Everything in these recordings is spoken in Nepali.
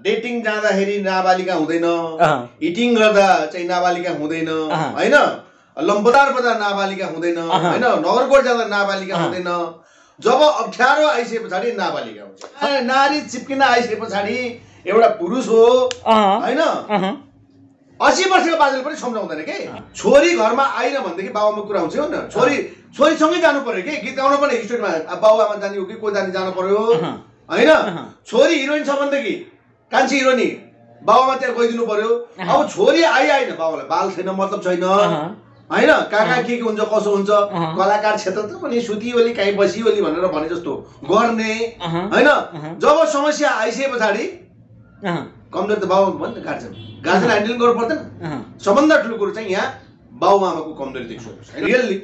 डेटिङ जाँदाखेरि नाबालिका हुँदैन, हिटिङ गर्दा चाहिँ नाबालिका हुँदैन हैन, लम्बदार बजार नाबालिका हुँदैन हैन, नगरकोट जाँदा नाबालिका हुँदैन। जब अप्ठ्यारो आइसके पछाडि नाबालिका हुन्छ। नारी चिप्किन आइसके पछाडि एउटा पुरुष हो हैन, 80 वर्षको बाजेले पनि सम्झाउँदैन के। छोरी घरमा आइन भनेदेखि बाबुआमा कुरा हुन्छ हो न। छोरीसँगै जानु पर्यो के, गीत गाउनु पनि स्टुडियोमा बाबुआमा जाने हो कि को जानु पर्यो हैन। छोरी हिरोइन छ भनेदेखि कान्छी हिरोइनी बाबुआमा त्यहाँ गइदिनु पर्यो। अब छोरी आइन बाबुलाई बाल छैन, मतलब छैन हैन, कहाँ के हुन्छ कसो हुन्छ, कलाकार क्षेत्र त पनि सुतिओली काहीँ बसिओली भनेर भने जस्तो गर्ने हैन। जब समस्या आइसके पछाडि कमजोर त बाबु भन्ने गार्जेन ह्यान्डल गर्नु पर्दैन। सबभन्दा ठुलो कुरो चाहिँ यहाँ बाबुआमाको कमजोरी देख्छु रियल्ली।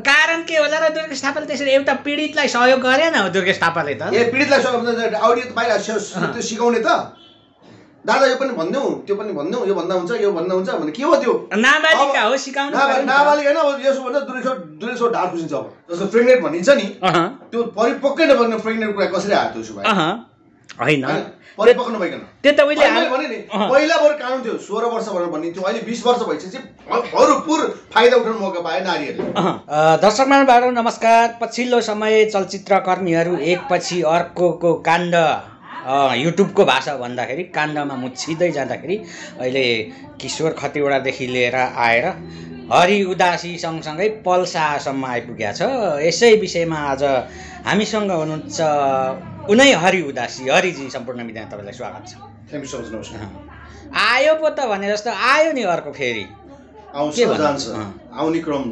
कारण के होला र दुर्गेश थापाले त्यसरी एउटा पीडितलाई सहयोग गरेन हो दुर्गेश थापाले त? पीडितलाई सहयोग आउडियो त बाहिर त्यो सिकाउने त दादा यो पनि भन्नु त्यो पनि भन्नु, यो भन्दा हुन्छ यो भन्दा हुन्छ भने के हो त्यो? नाबालिका हो सिकाउनु। नाबालिका होइन, यसो भन्दा दुरेसो ढाड खुसिन्छ। अब जस्तो प्रेग्नेन्ट भनिन्छ नि, त्यो परिपक्कै नभएको प्रेग्नेन्ट कुरा कसरी आयो त्यो सुभाइ? होइन परिपक्व नभइकन त्यो त उहिले भने नि पहिला बरु कानुन थियो 16 वर्ष भनेर भनिन्थ्यो। अहिले 20 वर्ष भइसकेपछि भरपुर फाइदा उठाउनु मौका पाए नारीहरूले। दर्शक महानुभावहरू नमस्कार। पछिल्लो समय चलचित्र कर्मीहरू एकपछि अर्को काण्ड युट्युबको भाषा भन्दाखेरि काण्डमा मुछिँदै जाँदाखेरि अहिले किशोर खतिवडादेखि लिएर आएर हरि उदासी सँगसँगै पल्सासम्म आइपुगेको छ। यसै विषयमा आज हामीसँग हुनुहुन्छ उनै हरि उदासी। हरिजी सम्पूर्ण मिडियामा तपाईँलाई स्वागत छ। Thank you so much. आयो पो त भने जस्तो आयो नि अर्को फेरि आउँछ जान्छ, आउने क्रम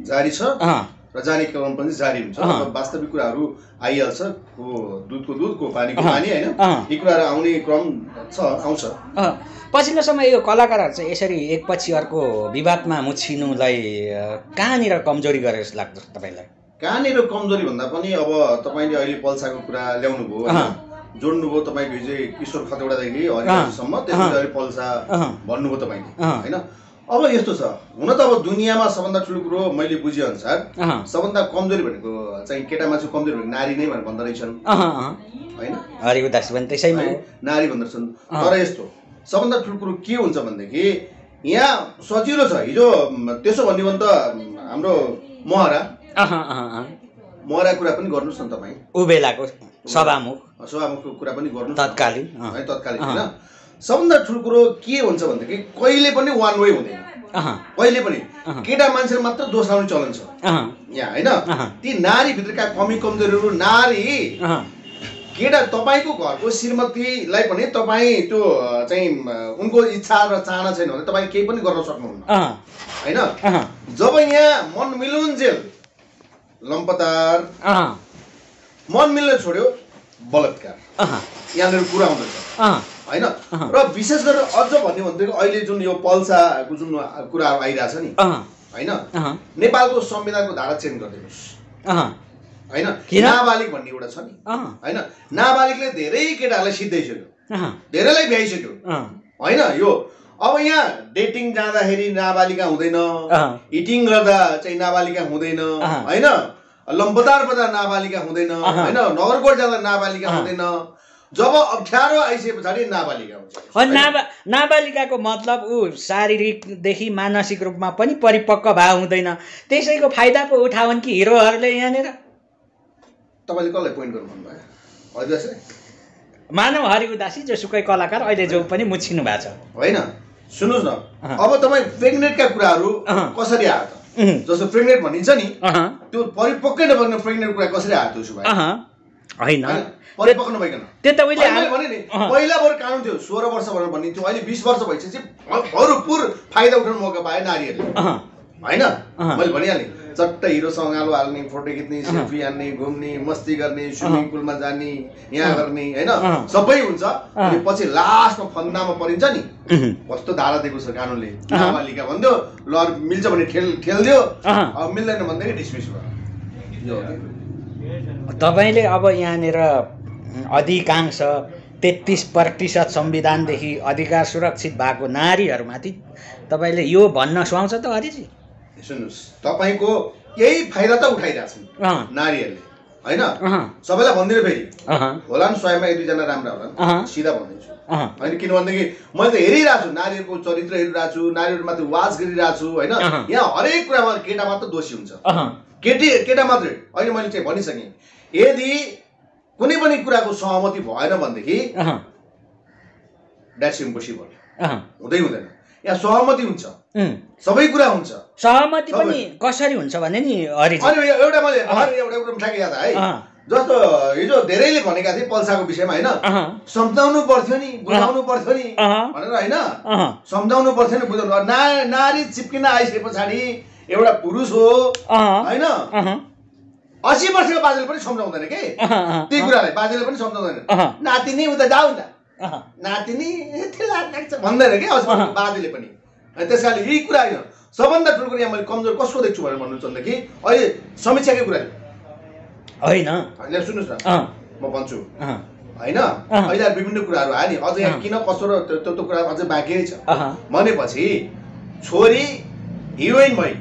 जारी छ र जाने क्रम पनि जारी हुन्छ। वास्तविक कुराहरू आइहाल्छ, को दुधको दुध को पानीको पानी हैन, यी कुराहरू आउने क्रम छ, आउँछ। पछिल्लो समय यो कलाकारहरू चाहिँ यसरी एकपछि अर्को विवादमा मुछिनुलाई कहाँनिर कमजोरी गरे जस्तो लाग्छ तपाईँलाई? कहाँनिर कमजोरी भन्दा पनि अब तपाईँले अहिले पल्साको कुरा ल्याउनु भयो हैन, जोड्नु भयो तपाईँको हिजो किशोर खतिवडादेखि हरिदाससम्म, त्यसपछि पल्सा भन्नुभयो तपाईँले हैन। अब यस्तो छ, हुन त अब दुनियाँमा सबभन्दा ठुलो कुरो मैले बुझेअनुसार सबभन्दा कमजोरी भनेको चाहिँ केटा मान्छे कमजोरी भनेको नारी नै भनेर भन्दो रहेछन् हैन। हरि उदासी पनि त्यसैमा नारी भन्दो रहेछन्। तर यस्तो सबभन्दा ठुलो कुरो के हुन्छ भनेदेखि यहाँ सजिलो छ। हिजो त्यसो भन्यो भने त हाम्रो महरा कुरा पनि गर्नुहोस् न तपाईँ, उबेलाको सभामुखको कुरा पनि गर्नु तत्कालीन होइन। सबभन्दा ठुलो कुरो के हुन्छ भनेदेखि कहिले पनि वान वे हुँदैन। कहिले पनि केटा मान्छेले मात्र दोष लाउने चलन छ यहाँ होइन। ती नारीभित्रका कमी कमजोरीहरू नारी केटा तपाईँको घरको श्रीमतीलाई पनि तपाईँ त्यो चाहिँ उनको इच्छा र चाहना छैन भने तपाईँ केही पनि गर्न सक्नुहुन्न होइन। जब यहाँ मन मिलुन्जेल लम्पतार, मन मिल्न छोड्यो बलात्कार, यहाँनिर कुरा हुँदैछ होइन। र विशेष गरेर अझ भन्यो भनेदेखि अहिले जुन यो पल्साको जुन कुराहरू आइरहेछ नि होइन, नेपालको संविधानको धारा चेन्ज गरिदिनुहोस् होइन। नाबालिग भन्ने एउटा छ नि होइन, नाबालिगले धेरै केटाहरूलाई सिद्धाइसक्यो, धेरैलाई भ्याइसक्यो होइन। यो अब यहाँ डेटिङ जाँदाखेरि नाबालिका हुँदैन, हिटिङ गर्दा चाहिँ नाबालिका हुँदैन होइन, लम्बदार बजार नाबालिका हुँदैन होइन, नगरकोट जाँदा नाबालिका हुँदैन। जब अप्ठ्यारो आइसके पछाडि नाबालिका हुन्छ। नाबालिकाको मतलब ऊ शारीरिकदेखि मानसिक रूपमा पनि परिपक्व भाव हुँदैन, त्यसैको फाइदा पो उठाउन् कि हिरोहरूले यहाँनिर? तपाईँले कसलाई पोइन्ट गर्नु भन्नुभयो? हरिदास मानव हरि उदासी जोसुकै कलाकार अहिले जो पनि मुछिनु भएको छ होइन। सुन्नुहोस् न, अब तपाईँ प्रेग्नेन्टका कुराहरू कसरी आयो त? जस्तो प्रेग्नेन्ट भनिन्छ नि, त्यो परिपक्कै नभएको प्रेग्नेन्ट कुरा कसरी आयो त्यो सुभाइ? होइन परिपक्व नभइकन त्यो त उहिले भने नि पहिला बरु कानुन थियो 16 वर्ष भनेर भनिन्थ्यो। अहिले 20 वर्ष भइसकेपछि भरपुर फाइदा उठाउनु मौका पाए नारीहरूले होइन। मैले भनिहालेँ, चट्ट हिरोसँग आलो हाल्ने, फोटो खिच्ने, सेल्फी हान्ने, घुम्ने, मस्ती गर्ने, स्विमिङ पुलमा जाने, यहाँ गर्ने होइन, सबै हुन्छ। पछि लास्टमा फन्दामा परिन्छ नि, कस्तो धारा दिएको छ कानुनले। नाबालिका भन्थ्यो ल मिल्छ भने ठेल्दियो, अब मिल्दैन भनेदेखि डिसमिस भयो। तपाईँले अब यहाँनिर अधिकांश 33% संविधानदेखि अधिकार सुरक्षित भएको नारीहरूमाथि तपाईँले यो भन्न सुहाउँछ त हरिजी? सुन्नुहोस्, तपाईँको यही फाइदा त उठाइरहेछन् नारीहरूले होइन सबैलाई भन्दिनँ फेरि होला नि स्वयंमा एक दुईजना राम्रा होला नि सिधा भनिदिन्छु होइन किनभनेदेखि मैले त हेरिरहेको छु नारीहरूको चरित्र हेरिरहेको छु नारीहरूमाथि वाच गरिरहेको छु होइन यहाँ हरेक कुरामा केटा मात्र दोषी हुन्छ केटा मात्रै अहिले मैले चाहिँ भनिसकेँ यदि कुनै पनि कुराको सहमति भएन भनेदेखि द्याट्स इम्पोसिबल हुँदै हुँदैन यहाँ सहमति हुन्छ सबै कुरा हुन्छ सहमति पनि कसरी हुन्छ भने नि एउटा मैले एउटा कुरा ठ्याक्कै याद है जस्तो हिजो धेरैले भनेका थिए पल्साको विषयमा होइन सम्झाउनु पर्थ्यो नि बुझाउनु पर्थ्यो नि भनेर होइन सम्झाउनु पर्थ्यो नि बुझाउनु नारी चिप्किन आइसके पछाडि एउटा पुरुष हो होइन 80 वर्षको बाजेले पनि सम्झाउँदैन के त्यही कुरालाई बाजेले पनि सम्झाउँदैन नातिनी उता जाऊ न नातिनी लाग्छ भन्दैन के बाजेले पनि त्यस कारणले यही कुरा होइन सबभन्दा ठुलो कुरा यहाँ मैले कमजोर कसको देख्छु भनेर भन्नु चाहँदाखेरि अहिले समीक्षाकै कुरा होइन सुन्नुहोस् न म भन्छु होइन अहिले विभिन्न कुराहरू आयो नि अझ यहाँ किन कसो र त्यो कुरा अझै बाँकी नै छ भनेपछि छोरी हिरोइन भई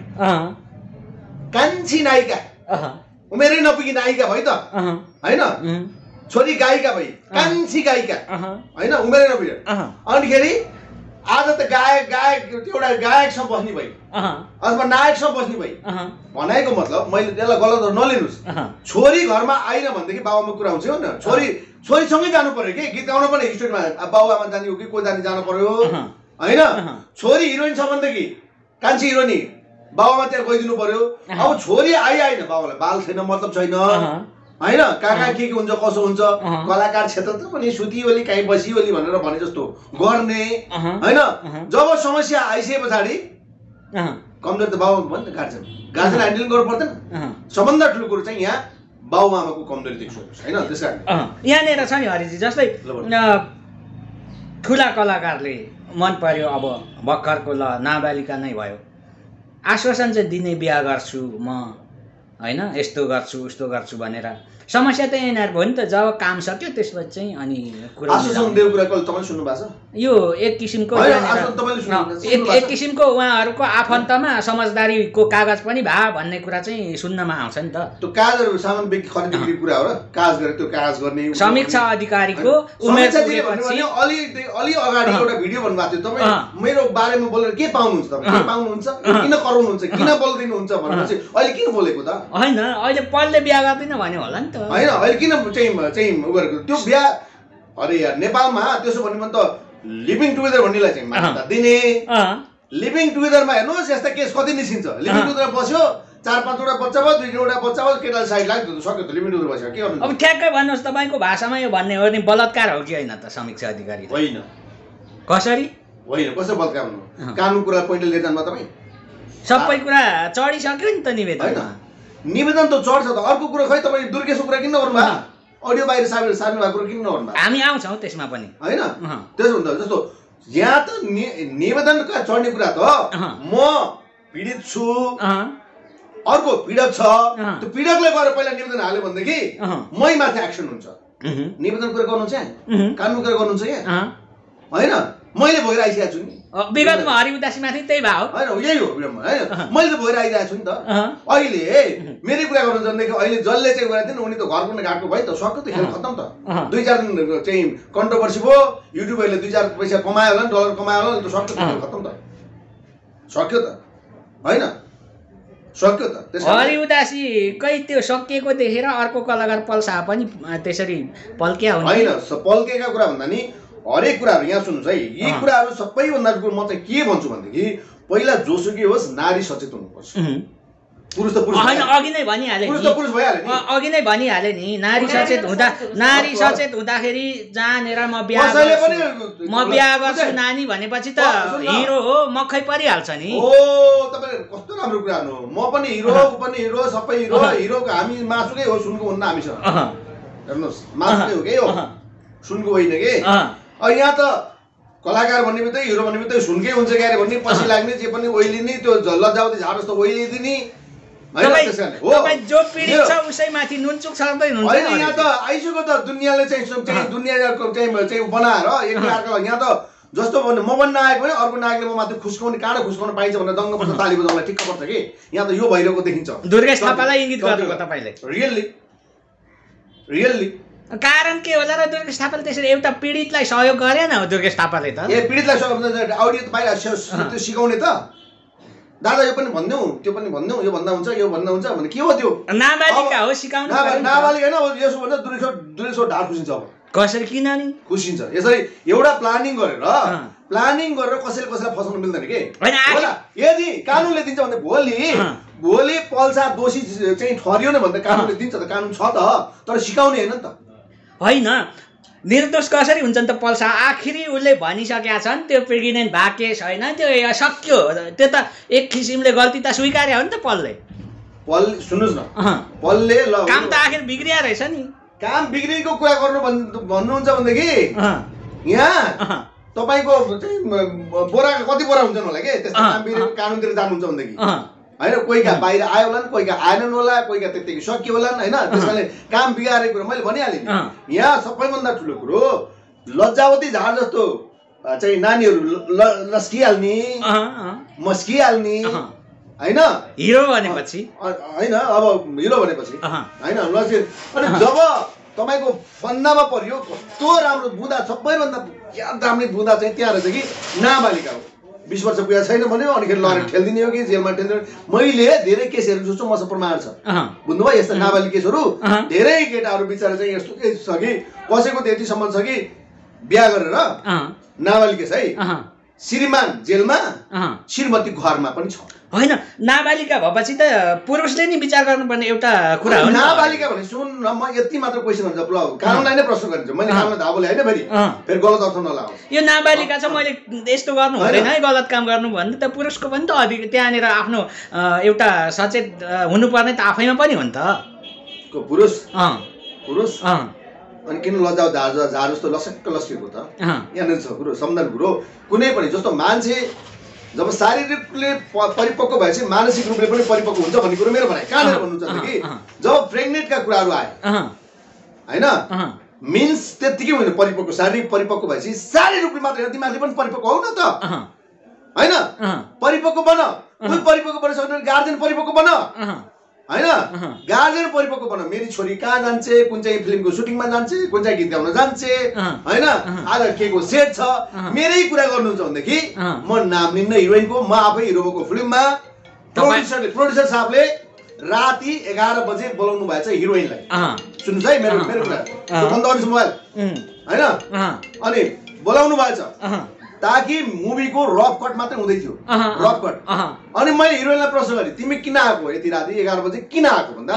कान्छी नायिका उमेरै नपुगी नायिका भई त होइन छोरी गायिका भई कान्छी गायिका होइन उमेरै नपुगे अनिखेरि आज त गायक एउटा गायकसँग बस्ने भई अथवा नायकसँग बस्ने भई भनेको मतलब मैले त्यसलाई गलत नलिनुहोस् छोरी घरमा आइन भनेदेखि बाबुआमा कुरा हुन्छ नि छोरीसँगै जानु पर्यो कि गीत गाउनु पर्ने स्टुडियोमा बाबुआमा जाने हो कि को जाने जानु पर्यो होइन छोरी हिरोइन छ भनेदेखि कान्छी हिरोइनी बाबुआमा त्यहाँ गइदिनु पर्यो अब छोरी आइन बाबुलाई बाल छैन मतलब छैन होइन कहाँ के हुन्छ कसो हुन्छ कलाकार क्षेत्र त पनि सुतिओली काहीँ बसिओली भनेर भने जस्तो गर्ने होइन जब समस्या आइसके पछाडि कमजोर त बाबु भयो नि त गार्जेन ह्यान्डल गर्नु पर्दैन सबभन्दा ठुलो कुरो चाहिँ यहाँ बाबुआमाको कमजोरी देख्छु होइन त्यस कारण यहाँनिर छ नि हरिजी जस्तै ठुला कलाकारले मन पर्यो अब भर्खरको ल नाबालिका नै भयो आश्वासन चाहिँ दिने बिहा गर्छु म होइन यस्तो गर्छु उस्तो गर्छु भनेर समस्या त यिनीहरू भयो नि त जब काम सक्यो त्यसपछि चाहिँ अनि यो एक किसिमको एक किसिमको उहाँहरूको आफन्तमा समझदारीको कागज पनि भए भन्ने कुरा चाहिँ सुन्नमा आउँछ नि त त्यो कागजहरू सामान खरिद कुरा हो र कागज गरेर त्यो कागज गर्ने समीक्षा अधिकारीको उमेर पुगेपछि अलि अगाडि एउटा भिडियो भन्नुभएको थियो तपाईँ मेरो बारेमा बोलेर के पाउनुहुन्छ तपाईँ के पाउनुहुन्छ किन कराउनुहुन्छ किन बोल्दिनुहुन्छ भनेपछि अहिले किन बोलेको त होइन अहिले पढ्दै बिहा गर्दिन भन्यो होला नि त होइन अहिले किन चाहिँ उ गरेको त्यो बिहा अरे यार नेपालमा त्यसो भन्यो भने त लिभिङ टुगेदर भन्नेलाई चाहिँ मान्यता दिने लिभिङ टुगेदरमा हेर्नुहोस् यस्ता केस कति निस्किन्छ लिभिङ टुगेदर बस्यो 4-5वटा बच्चा भयो 2-3वटा बच्चा भयो केटाले साइड लाग्यो सक्यो त लिभिङ टुगेदर बस्यो के गर्नु अब ठ्याक्कै भन्नुहोस् तपाईँको भाषामा यो भन्ने हो नि बलात्कार हो कि होइन त समीक्षा अधिकारी होइन कसरी होइन कसरी बलात्कार भन्नु कानुन कुरा पोइन्ट लिएर जानु तपाईँ सबै कुरा चढिसक्यो नि त निवेदनमा निवेदन त चढ्छ त अर्को कुरा खै तपाईँ दुर्गेशको कुरा किन नगर्नु भयो अडियो बाहिर सार्नु भएको कुरा किन नगर्नु भयो हामी आउँछौँ त्यसमा पनि होइन त्यसो हुन्छ जस्तो यहाँ त निवेदनका चढ्ने कुरा त म पीडित छु अर्को पीडक छ त्यो पीडकले गएर पहिला निवेदन हाल्यो भनेदेखि मै माथि एक्सन हुन्छ निवेदन कुरा गर्नु चाहिँ कानुन कुरा गर्नुहुन्छ यहाँ होइन मैले भएर आइसकेको छु नि विगतमा हरि उदासीमाथि त्यही भयो होइन यही हो होइन मैले त भएर आइरहेको छु नि त अहिले मेरै कुरा गर्नु जाँदाखेरि अहिले जसले चाहिँ गएको थियो नि उनी त घर पनि घाटको भयो त सक्यो त खेल खत्तम त 2-4 दिन चाहिँ कन्ट्रोभर्सी भयो युट्युबरले 2-4 पैसा कमायो होला नि डलर कमायो होला नि त सक्यो त खेल खत्तम त सक्यो त होइन सक्यो त हरि उदासीकै त्यो सकिएको देखेर अर्को कलाकार पल्सा पनि त्यसरी पल्किया हुन्छ होइन पल्केका कुरा भन्दा नि हरेक कुराहरू यहाँ सुन्नुहोस् है यी कुराहरू सबैभन्दा ठुलो म चाहिँ के भन्छु भनेदेखि पहिला जोसुकै होस् नारी सचेत हुनुपर्छ पुरुष त पुरुष होइन अघि नै भनिहाले पुरुष त पुरुष भइहाल्यो नि अघि नै भनिहाले नि नारी सचेत हुँदाखेरि जहाँनेर म बिहा गर्छु नानी भनेपछि त हिरो हो मखै परिहाल्छ नि ओ तपाईले कस्तो राम्रो कुरा हो म पनि हिरो उ पनि हिरो सबै हिरो हिरोको हामी मासुकै हो सुनको हुन्न हामीसँग हेर्नुहोस् मासुकै हो के हो सुनको होइन के यहाँ त कलाकार भन्ने बित्तिकै हिरो भन्ने बित्तिकै सुनकै हुन्छ क्यारे भन्ने पछि लाग्ने जे पनि ओइलिने त्यो लजाउँदै झाड जस्तो ओइलिदिने जो पीडित छ उसैमाथि नुनचुक छर्दै हुन्छ होइन यहाँ त आइसक्यो त दुनियाँले चाहिँ दुनियाँको चाहिँ बनाएर एकअर्कालाई यहाँ त जस्तो भन्नु म पनि नआएको भने अर्को नायकले म माथि खुस्काउने काँडो खुस्काउन पाइन्छ भनेर दङ्ग पर्छ ताली बजाउनलाई ठिक्क पर्छ कि यहाँ त यो भइरहेको देखिन्छ दुर्गेश थापालाई इङ्गित गर्नुभयो तपाईँले रियल्ली रियल्ली कारण के होला र दुर्गेश थापाले त्यसरी एउटा पीडितलाई सहयोग गरेन हो दुर्गेश थापाले त पीडितलाई सहयोग अडियो त बाहिर त्यो सिकाउने त दादा यो पनि भनिदेऊ त्यो पनि भनिदेऊ यो भन्दा हुन्छ यो भन्दा हुन्छ भने के हो त्यो नाबालिका हो सिकाउनु नाबालिका होइन अब यसो भन्दा दुरेश्वर ढाड खुसिन्छ अब कसरी किन नि खुसिन्छ यसरी एउटा प्लानिङ गरेर कसैले कसैलाई फसाउनु मिल्दैन के होला यदि कानुनले दिन्छ भने भोलि पल्सा दोषी चाहिँ ठहरियो न भने कानुनले दिन्छ त कानुन छ त तर सिकाउने होइन नि त होइन निर्दोष कसरी हुन्छ नि त पल्सा आखिरी उसले भनिसकेका छन् त्यो प्रेग्नेन्ट भएको केस होइन त्यो सक्यो त्यो त एक किसिमले गल्ती त स्वीकार्या हो नि त पल सुन्नुहोस् न पलले ल काम त आखिर बिग्रिया रहेछ नि काम बिग्रेको कुरा गर्नु भन्नुहुन्छ भनेदेखि यहाँ तपाईँको बोरा कति बोरा हुन्छन् होला के त्यस्तो काम बिग्रेको कानुनतिर जानुहुन्छ भनेदेखि होइन कोहीका बाहिर आयो होला नि कोहीका आएनन् होला कोहीका त्यतिकै सकियो होला नि होइन त्यस कारणले काम बिगारेको कुरो मैले भनिहालेँ नि यहाँ सबैभन्दा ठुलो कुरो लज्जावती झार जस्तो चाहिँ नानीहरू लस्किहाल्ने मस्किहाल्ने होइन हिरो भनेपछि होइन अब हिरो भनेपछि होइन अनि जब तपाईँको फन्दामा पर्यो कस्तो राम्रो बुँदा सबैभन्दा याद राम्रो बुँदा चाहिँ त्यहाँ रहेछ कि नाबालिका हो 20 वर्ष पुगेको छैन भन्यो अनिखेरि लरेर ठेलिदिने हो कि जेलमा ठेलिदिने मैले धेरै केसहरू जोछु मसँग प्रमाण छ बुझ्नुभयो यस्ता नाबालिग केसहरू धेरै केटाहरू बिचरा चाहिँ यस्तो के छ कि कसैको त यतिसम्म छ कि बिहा गरेर नाबालिग केस है श्रीमान जेलमा श्रीमती घरमा पनि छ होइन नाबालिका भएपछि त पुरुषले नि विचार गर्नुपर्ने एउटा कुरा हो नाबालिका भने सुन न म यति मात्र क्वेसन हुन्छ ल कानुनलाई नै प्रश्न गरिन्छ मैले कानुनलाई धाहा बोले होइन फेरि गलत अर्थ नलाओस् यो नाबालिका छ मैले यस्तो गर्नु हुँदैन है गलत काम गर्नु भन्ने त पुरुषको पनि त अधिक त्यहाँनिर आफ्नो एउटा सचेत हुनुपर्ने त आफैमा पनि हो नि त पुरुष अनि किन लजाउ झार जस्तो लसक्क लस्केको त यहाँनिर छ कुरो सम्झाउने कुरो कुनै पनि जस्तो मान्छे जब शारीरिकले परिपक्व भएपछि मानसिक रूपले पनि परिपक्व हुन्छ भन्ने कुरो मेरो भनाइ कहाँनिर भन्नुहुन्छ कि जब प्रेग्नेन्टका कुराहरू आए होइन मिन्स त्यत्तिकै होइन परिपक्व शारीरिक परिपक्व भएपछि शारीरिक रूपले मात्र होइन दिमागले पनि परिपक्व हौ न त होइन परिपक्व बन कुन परिपक्व बनिसक्यो गार्जेन परिपक्व बन होइन गार्जेन परिपक्व बन मेरी छोरी कहाँ जान्छे कुन चाहिँ फिल्मको सुटिङमा जान्छे कुन चाहिँ गीत गाउन जान्छे होइन आज के को सेट छ मेरै कुरा गर्नुहुन्छ भनेदेखि म नाम लिन्न हिरोइनको म आफै हिरो भएको फिल्ममा प्रोड्युसर साहबले राति 11 बजे बोलाउनु भएछ हिरोइनलाई सुन्नुहोस् है मेरो कुरा बन्द गर्नुहोस् मोबाइल होइन अनि बोलाउनु भएछ ताकि मुभीको रफ कट मात्रै हुँदै थियो रफ कट अनि मैले हिरोइनलाई प्रश्न गरेँ तिमी किन आएको यति राति 11 बजे किन आएको भन्दा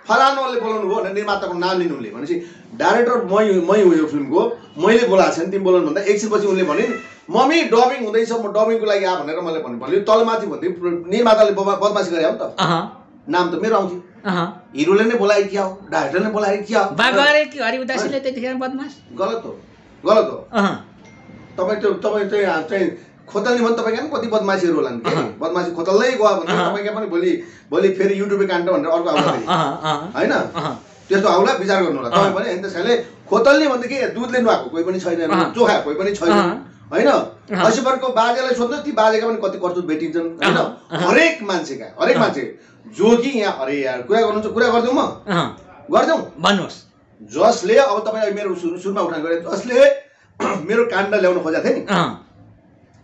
फलानुले बोलाउनु भयो भनेर निर्माताको नाम लिनुले भनेपछि डाइरेक्टर मै हो यो फिल्मको मैले बोलाएको छैन तिमी बोलाउनु भन्दा एकछिनपछि उनले भने मम्मी डबिङ हुँदैछ म डबिङको लागि आ भनेर मैले भन्यो तलमाथि भन्दै निर्माताले बदमासी गरे हो त नाम त मेरो आउँथ्यो हिरोले नै बोलाए क्या हो डाइरेक्टरले बोलाए क्या हो हरिउदासीले त्यतिखेर बदमास गलत हो तपाईँ चाहिँ खोतल्ने भने तपाईँ कति बदमासीहरू होला नि बदमासी खोतल्दै गयो भने तपाईँ पनि भोलि फेरि युट्युबे काण्ड भनेर अर्को आउँछ होइन त्यस्तो आउला विचार गर्नु होला तपाईँ पनि त्यस कारणले खोतल्ने भनेदेखि दुधले नुहाएको कोही पनि छैन चोखा कोही पनि छैन होइन हसीपरको बाजेलाई सोध्नु ती बाजेका पनि कति कर्तुत भेटिन्छन् होइन हरेक मान्छे जो कि यहाँ अरे यार कुरा गर्नुहुन्छ कुरा गरिदिउँ म गरिदिउँ भन्नुहोस् जसले अब तपाईँ मेरो सुरुमा उठान गरे जसले मेरो काण्ड ल्याउन खोजेको थिएँ नि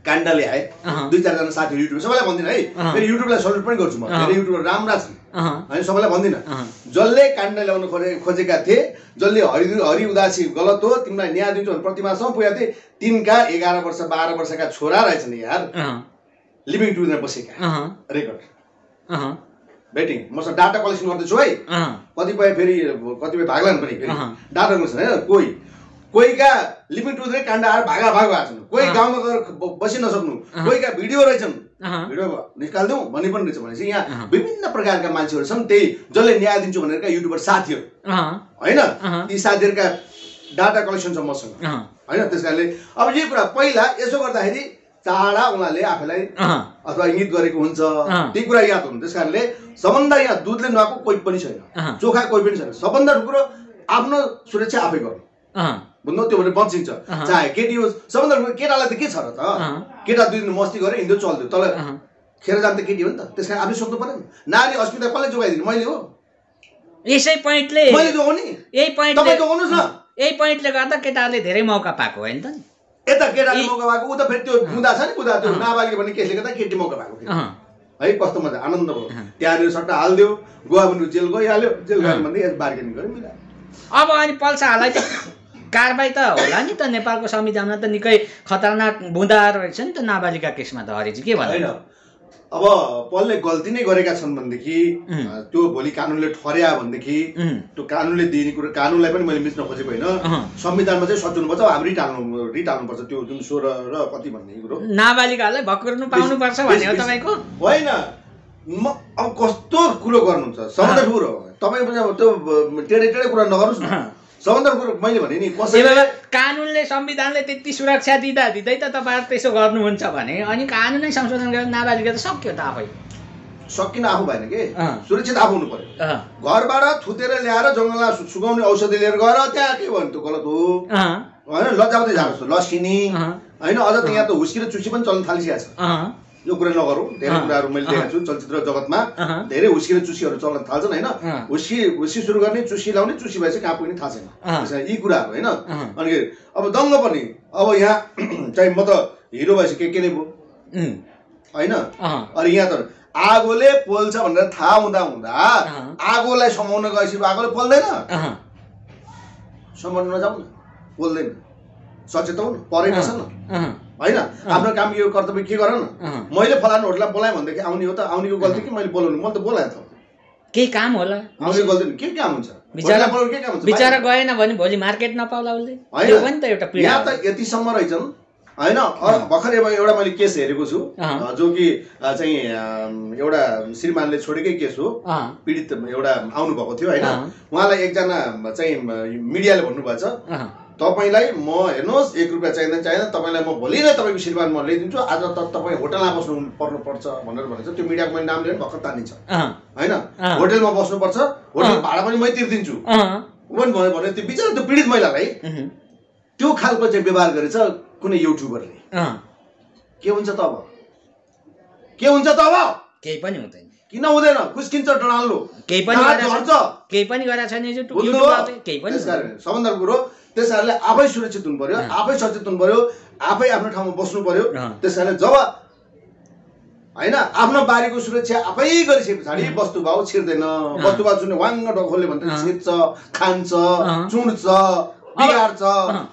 काण्ड ल्याए 2-4 जना साथीहरू युट्युब सबैलाई भन्दिनँ है फेरि युट्युबलाई सल्युट पनि गर्छु म मेरो युट्युबर राम्रा छन् होइन सबैलाई भन्दिनँ जसले काण्ड ल्याउन खोजेका थिए जसले हरि उदासी गलत हो तिमीलाई न्याय दिन्छु भने प्रतिमासम्म पुगेका थिए तिनका 11 वर्ष 12 वर्षका छोरा रहेछन् यार लिभिङ टुगेदर बसेका रेकर्ड बेटिङ मसँग डाटा कलेक्सन गर्दैछु है कतिपय भाग्लान् पनि डाटा कलेक्सन होइन कोहीका लिभिङ टुगेदर काण्ड आएर भाग भएको छन् कोही गाउँमा गएर बसि नसक्नु कोहीका भिडियो रहेछन् भिडियो निकालिदिउँ भन्ने पनि रहेछ भनेपछि यहाँ विभिन्न प्रकारका मान्छेहरू छन् त्यही जसले न्याय दिन्छु भनेरका युट्युबर साथीहरू होइन ती साथीहरूका डाटा कलेक्सन छ मसँग होइन त्यस कारणले अब यो कुरा पहिला यसो गर्दाखेरि चाडा उनीहरूले आफैलाई अथवा इङ्गित गरेको हुन्छ ती कुरा याद हुनु त्यस कारणले सबभन्दा यहाँ दुधले नुहाएको कोही पनि छैन चोखा कोही पनि छैन सबभन्दा ठुलो आफ्नो सुरक्षा आफै गर्नु बुझ्नु त्यो भने बचिन्छ चाहे केटी होस् सबभन्दा ठुलो केटालाई त के छ र त केटा 2 दिन मस्ती गरेर हिँड्दै चल्थ्यो तल खेर जान्छ केटी हो नि त त्यस कारण आफै सोध्नु पर्यो नि नारी अस्मिता कसले जोगाइदिनु मैले हो यसै पोइन्टले मैले जोगाउने यही पोइन्टले तपाईँ जोगाउनुहोस् न। यही पोइन्टले गर्दा केटाहरूले धेरै मौका पाएको होइन त नि। यता केटाले मौका पाएको उता फेरि त्यो बुँदा छ नि बुँदा त्यो नाबालिग भन्ने केसले गर्दा केटी मौका पाएको है। कस्तो मजा आनन्द भयो। त्यहाँनिर सट्टा हालिदियो गोवा पनि जेल गइहाल्यो जेल गयो भन्दै बार्गेनिङ गर्यो मिलायो। अब अनि पल्साहरूलाई त कारबाही त होला नि त। नेपालको संविधानमा त निकै खतरनाक बुँदा रहेछ नि त नाबालिका केसमा त हरिजी के भन्नु। होइन अब पलले गल्ती नै गरेका छन् भनेदेखि त्यो भोलि कानुनले ठर्या भनेदेखि त्यो कानुनले दिने कुरो कानुनलाई पनि मैले मिच्न खोजेको होइन। संविधानमा चाहिँ सच्याउनुपर्छ। अब हामी रिट हाल्नुपर्छ त्यो जुन 16 र कति भन्ने कुरो नाबालिकाहरूलाई भकुर्नु पाउनुपर्छ भन्ने हो तपाईँको होइन। अब कस्तो कुरो गर्नुहुन्छ सबभन्दा ठुलो तपाईँ पनि अब त्यो टेढे टेढे कुरा नगर्नुहोस् न। सबभन्दा कुरो मैले भने नि कसैले कानुनले संविधानले त्यति सुरक्षा दिँदा दिँदै त तपाईँहरू त्यसो गर्नुहुन्छ भने अनि कानुनै संशोधन गरेर नाबालिका त सक्यो त आफै। सकिन आफू भएन कि सुरक्षित आफू हुनु पर्यो। घरबाट थुतेर ल्याएर जङ्गलमा सुगाउने औषधि लिएर गएर त्यहाँ के भन्नु त्यो गलत हो होइन। लजाउँदै जानुहोस् लसिनी होइन। अझ त यहाँ त हुस्की र चुसी पनि चल्न थालिसकेको छ। यो कुरा नगरौँ। धेरै कुराहरू मैले देखेको छु चलचित्र जगतमा धेरै हुस्की र चुसीहरू चल्न थाल्छन् होइन। हुस्की सुरु गर्ने चुसी लाउने चुसी भएपछि कहाँ पुग्ने थाहा छैन यी कुराहरू होइन। अनि अब दङ्ग पनि अब यहाँ चाहिँ म त हिरो भएपछि के नै भयो होइन। अनि यहाँ त आगोले पोल्छ भनेर थाहा हुँदा हुँदा आगोलाई समाउन गएपछि आगोले पोल्दैन। समाउन नजाऊ न पोल्दैन सचेत हौ न परै बस न होइन। आफ्नो काम यो कर्तव्य के गर न। मैले फलानु होटललाई बोलाएँ भनेदेखि आउने हो त आउनेको गल्ती कि मैले बोलाउनु मैले त बोलाएँ त केही काम होला आउने गल्ती के काम हुन्छ बिचारा गएन भने भोलि मार्केट नपाउला उसले होइन त एउटा पीडा। यहाँ त यतिसम्म रहेछन् होइन। भर्खर एउटा मैले केस हेरेको छु जो कि चाहिँ एउटा श्रीमानले छोडेकै केस हो। पीडित एउटा आउनुभएको थियो होइन। उहाँलाई एकजना चाहिँ मिडियाले भन्नुभएको छ तपाईँलाई म हेर्नुहोस् 1 रुपियाँ चाहिँदैन तपाईँलाई म भोलि नै तपाईँको श्रीमान म ल्याइदिन्छु आज त तपाईँ होटलमा बस्नु पर्नुपर्छ भनेर भनेछ। त्यो मिडियाको मैले नाम लिएर भर्खर तानिन्छ होइन। होटलमा बस्नुपर्छ होटल भाडा पनि मै तिर्दिन्छु पनि भयो भने त्यो बिचरा त्यो पीडित महिलालाई त्यो खालको चाहिँ व्यवहार गरेछ कुनै युट्युबरले। के हुन्छ त अब के हुन्छ त अब केही पनि हुँदैन। किन हुँदैन खुस्किन्छ डराल्नु केही पनि गरेको छैन केही पनि। सबभन्दा कुरो त्यस कारणले आफै सुरक्षित हुनु पर्यो आफै सचेत हुनु पर्यो आफै आफ्नो ठाउँमा बस्नु पर्यो। त्यस कारणले जब होइन आफ्नो बारीको सुरक्षा आफै गरिसके पछाडि वस्तुभाव छिर्दैन। वस्तुभाव छुने वाङ्ग ढोखोले भन्छ छिर्छ खान्छ चुड्छ बिगार्छ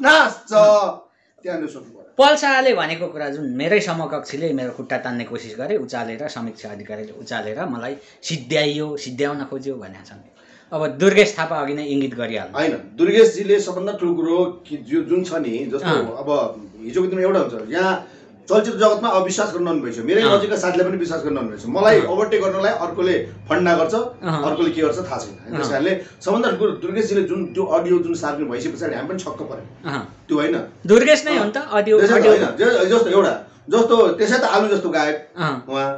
नाच्छ त्यहाँनिर सोच्नु पर्यो। पल्साले भनेको कुरा जुन मेरै समकक्षीले मेरो खुट्टा तान्ने कोसिस गरे उचालेर समीक्षा अधिकारीले उचालेर मलाई सिद्ध्याउन खोज्यो भनेका छन्। अब दुर्गेश थापा अघि नै इङ्गित गरिहाल्नु होइन। दुर्गेशजीले सबभन्दा ठुलो कुरो जुन छ नि जस्तो अब हिजोको दिनमा एउटा हुन्छ यहाँ चलचित्र जगतमा अब विश्वास गर्न नभएछ। मेरै नजिकका साथीले पनि विश्वास गर्न नभएछ। मलाई ओभरटेक गर्नलाई अर्कोले फन्डा गर्छ अर्कोले के गर्छ थाहा छैन। त्यस कारणले सबभन्दा ठुलो दुर्गेशजीले जुन त्यो अडियो जुन सार्ने भइसके पछाडि हामी पनि छक्क पर्यो त्यो होइन। दुर्गेश नै हो नि त अडियो होइन जस्तो एउटा जस्तो त्यसै त आलु जस्तो गायक उहाँ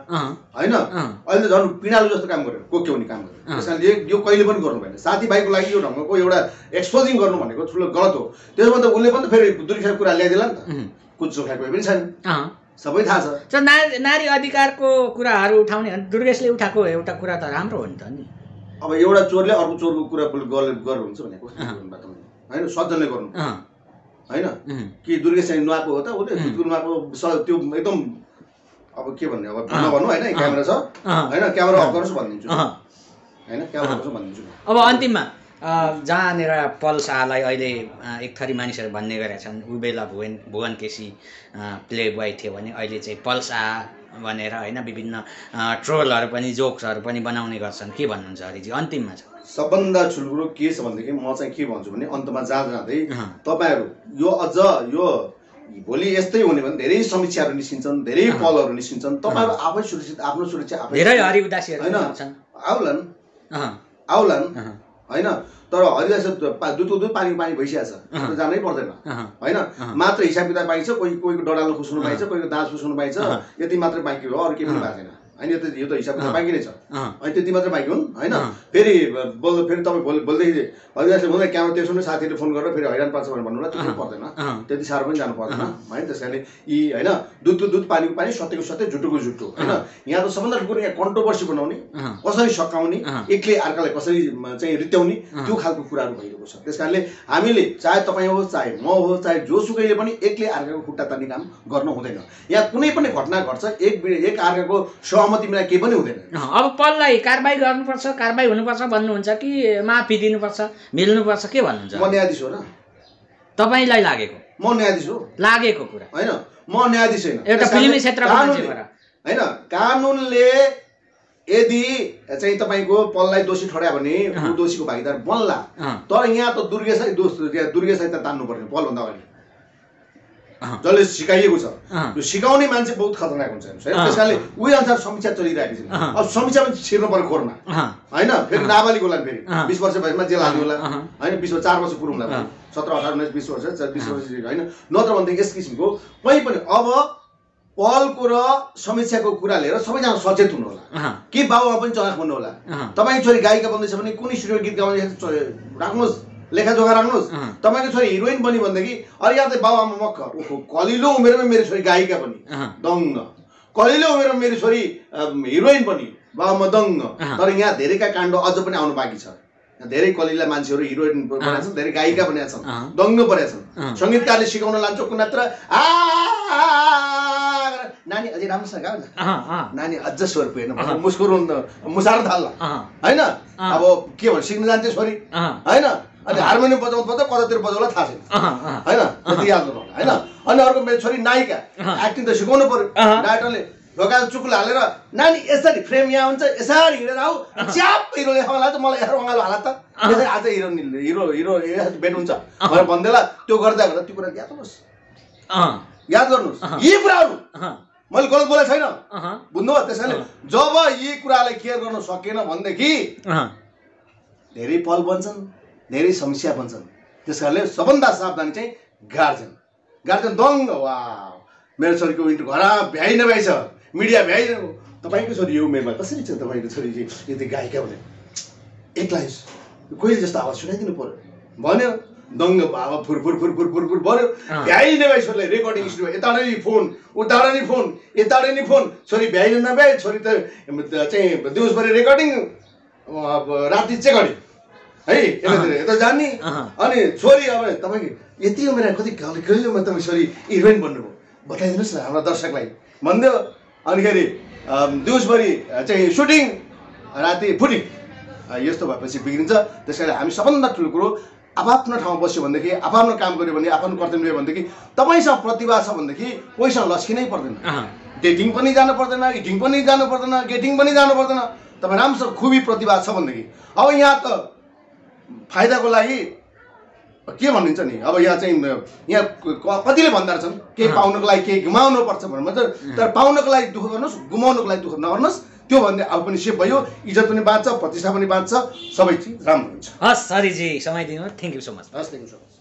होइन। अहिले त झन् पिँडालु जस्तो काम गर्यो कोक्याउने काम गर्यो। त्यस कारणले यो कहिले पनि गर्नु भएन। साथीभाइको लागि यो ढङ्गको एउटा एक्सपोजिङ गर्नु भनेको ठुलो गलत हो। त्यसमा त उसले पनि त फेरि दुर्गेशको कुरा ल्याइदिएला नि त कुचो खाएको पनि छैन सबै थाहा छ। नारी अधिकारको कुराहरू उठाउने दुर्गेशले उठाएको एउटा कुरा त राम्रो हो नि त नि। अब एउटा चोरले अर्को चोरको कुरा गर्नु हुन्छ भनेको होइन सज्जनले गर्नु होइन कि दुर्गेश चाहिँ नुहाएको हो त उसले नुहाएको त्यो एकदम अब के भन्ने अब नभन्नु होइन क्यामेरा छ होइन क्यामेरा अफ गर्नुहोस् भनिदिन्छु होइन क्यामेरा गर्नुहोस् भनिदिन्छु। अब अन्तिममा जहाँनिर पल शाहलाई अहिले एक थरी मानिसहरू भन्ने गरेका छन् ऊ बेला भुवन केसी प्ले बोय थियो भने अहिले चाहिँ पल शाह भनेर होइन विभिन्न ट्रोलहरू पनि जोक्सहरू पनि बनाउने गर्छन्। के भन्नुहुन्छ हरिजी अन्तिममा छ? सबभन्दा ठुलो कुरो के छ भनेदेखि म चाहिँ के भन्छु भने अन्तमा जाँदै तपाईँहरू यो अझ यो भोलि यस्तै हुने भने धेरै समीक्षाहरू निस्किन्छन् धेरै पलहरू निस्किन्छन्। तपाईँहरू आफै सुरक्षित आफ्नो सुरक्षा आफै धेरै हरि उदासीहरू होइन आउलान् होइन। तर हरिदास दुध पानी भइसकेको छ जानै पर्दैन होइन। मात्र हिसाब किताब पाइन्छ कोहीको डडाल्नु खुस्नु पाइन्छ कोहीको दाँत खुस्नु पाइन्छ यति मात्रै बाँकी हो अरू केही पनि भएको छैन होइन यो त हिसाबको बाँकी नै छ अनि त्यति मात्रै बाँकी हुन् होइन फेरि फेरि तपाईँ बोल्दैखेरि अविनाशले भन्दा क्यामेरा त्यसो नै साथीले फोन गरेर फेरि हैरान पार्छ भनेर भन्नु होला त्यो पर्दैन त्यति साह्रो पनि जानु पर्दैन है त्यस कारणले यी होइन दुधको दुध पानीको पानी सत्यको सत्य झुटोको झुटो होइन यहाँ त सबभन्दा ठुलो यहाँ कन्ट्रोभर्सी बनाउने कसरी सकाउने एकले अर्कालाई कसरी चाहिँ रित्याउने त्यो खालको कुराहरू भइरहेको छ त्यस कारणले हामीले चाहे तपाईँ होस् चाहे म होस् चाहे जोसुकैले पनि एकले अर्काको खुट्टा तान्ने काम गर्नु हुँदैन यहाँ कुनै पनि घटना घट्छ एक अर्काको सहमति बिना केही पनि हुँदैन अब पललाई कारबाही गर्नुपर्छ कारबाही हुनुपर्छ भन्नुहुन्छ कि माफी दिनुपर्छ मिल्नुपर्छ के भन्नुहुन्छ म न्यायाधीश हो र तपाईलाई लागेको म न्यायाधीश हो लागेको कुरा होइन म न्यायाधीश होइन एउटा फिल्मी क्षेत्रको मान्छे भएर होइन कानुनले यदि चाहिँ तपाईँको पललाई दोषी ठहर्या भने ऊ दोषीको भागीदार बन्ला तर यहाँ त दुर्गेशलाई त तान्नुपर्ने पलभन्दा अगाडि जसले सिकाइएको छ त्यो सिकाउने मान्छे बहुत खतरनाक हुन्छ त्यस कारणले उही अनुसार समीक्षा चलिरहेको छ अब समीक्षा पनि छिर्नु पर्यो खोरमा होइन फेरि नाबालिग होला फेरि 20 वर्ष भएसम्म जेल हाल्नु होला होइन 20 वर्ष 4 वर्ष पुरौँ होला 17 18 19 20 वर्ष 20 वर्ष होइन नत्र भनेदेखि यस किसिमको कहीँ पनि अब पलको र समीक्षाको कुरा लिएर सबैजना सचेत हुनु होला कि बाबुमा पनि चलाख भन्नु होला तपाईँ छोरी गायिका बन्दैछ भने कुनै स्टुडियो गीत गाउने राख्नुहोस् लेखाजोखा राख्नुहोस् तपाईँको छोरी हिरोइन बन्यो भनेदेखि अरे यहाँ चाहिँ बाबुआमा मक्क ओहो कलिलो उमेरमै मेरो छोरी गायिका पनि दङ्ग कलिलो उमेरमा मेरो छोरी हिरोइन पनि बाबुआमा दङ्ग तर यहाँ धेरैका काण्ड अझ पनि आउनु बाँकी छ धेरै कलिला मान्छेहरू हिरोइन बनेका छन् धेरै गायिका बनेका छन् दङ्ग बनेका छन् सङ्गीतकारले सिकाउन लान्छ कुनात्र नानी अझै राम्रोसँग गाउ न नानी अझ स्वर पुगेन मुस्कुर मुसार थाल्ला होइन अब के भन्नु सिक्न जान्थ्यो छोरी होइन अनि हार्मोनियम बजाउँदा कतातिर बजाउला थाहा छैन होइन त्यति याद गर्नु होइन अनि अर्को मेरो छोरी नायिका एक्टिङ त सिकाउनु पर्यो डाइरेक्टरले ढोका चुकुल हालेर नानी यसरी फ्रेम यहाँ हुन्छ यसरी हिँडेर आऊ च्याप हिरो देखाउन लाग्छ मलाई यहाँ उहाँले हाला त यसरी आज हिरो हिरो भेट हुन्छ भनेर भन्दैला त्यो गर्दा गर्दा त्यो कुरा याद गर्नुहोस् यी कुराहरू मैले गलत बोलेको छैन बुझ्नुभयो त्यस कारणले जब यी कुरालाई केयर गर्न सकेन भनेदेखि धेरै पल बन्छन् धेरै समस्या बन्छन् त्यस कारणले सबभन्दा सावधानी चाहिँ गार्जेन दङ्ग वा मेरो छोरीको इन्टु घर भ्याइ नभ्याइ छ मिडिया भ्याइ तपाईँको छोरी यो उमेरमा कसरी छ तपाईँको छोरी चाहिँ यति गायिका भने एक्लै कोही जस्तो आवाज सुनाइदिनु पर्यो भन्यो दङ्ग बाबा फुरफुर भन्यो भ्याइ नभ्याइ छोरीलाई रेकर्डिङ स्टुडियो यताबाट नि फोन उताबाट नि फोन यताबाट नि फोन छोरी भ्याइ नभ्याइ छोरी त चाहिँ दिउँसभरि रेकर्डिङ राति चेक गरे है यता जाने अनि छोरी अब तपाईँको यति उमेर कति कहिले उमेर तपाईँ छोरी हिरोइन बन्नुभयो बताइदिनुहोस् न हाम्रा दर्शकलाई भनिदियो अनिखेरि दिउँसभरि चाहिँ सुटिङ राति फुटिङ यस्तो भएपछि बिग्रिन्छ त्यस कारण हामी सबभन्दा ठुलो कुरो आफ्नो ठाउँमा बस्यो भनेदेखि आफ्नो काम गर्यो भने आफ्नो कर्तव्य भनेदेखि तपाईँसँग प्रतिभा छ भनेदेखि कोहीसँग लस्किनै पर्दैन डेटिङ पनि जानु पर्दैन इटिङ पनि जानु पर्दैन गेटिङ पनि जानु पर्दैन तपाईँ राम्रोसँग खुबी प्रतिभा छ भनेदेखि अब यहाँ त फाइदाको लागि के भनिन्छ नि अब यहाँ चाहिँ यहाँ कतिले भन्दा रहेछन् केही पाउनको लागि केही गुमाउनु पर्छ भनेर तर पाउनको लागि दुःख गर्नुहोस् गुमाउनुको लागि दुःख नगर्नुहोस् त्यो भन्ने अब पनि सेभ भयो इज्जत पनि बाँच्छ प्रतिष्ठा पनि बाँच्छ सबै चिज राम्रो हुन्छ हस् सरीजी समय दिनु थ्याङ्क यू सो मच हस् थ्याङ्क यू सो मच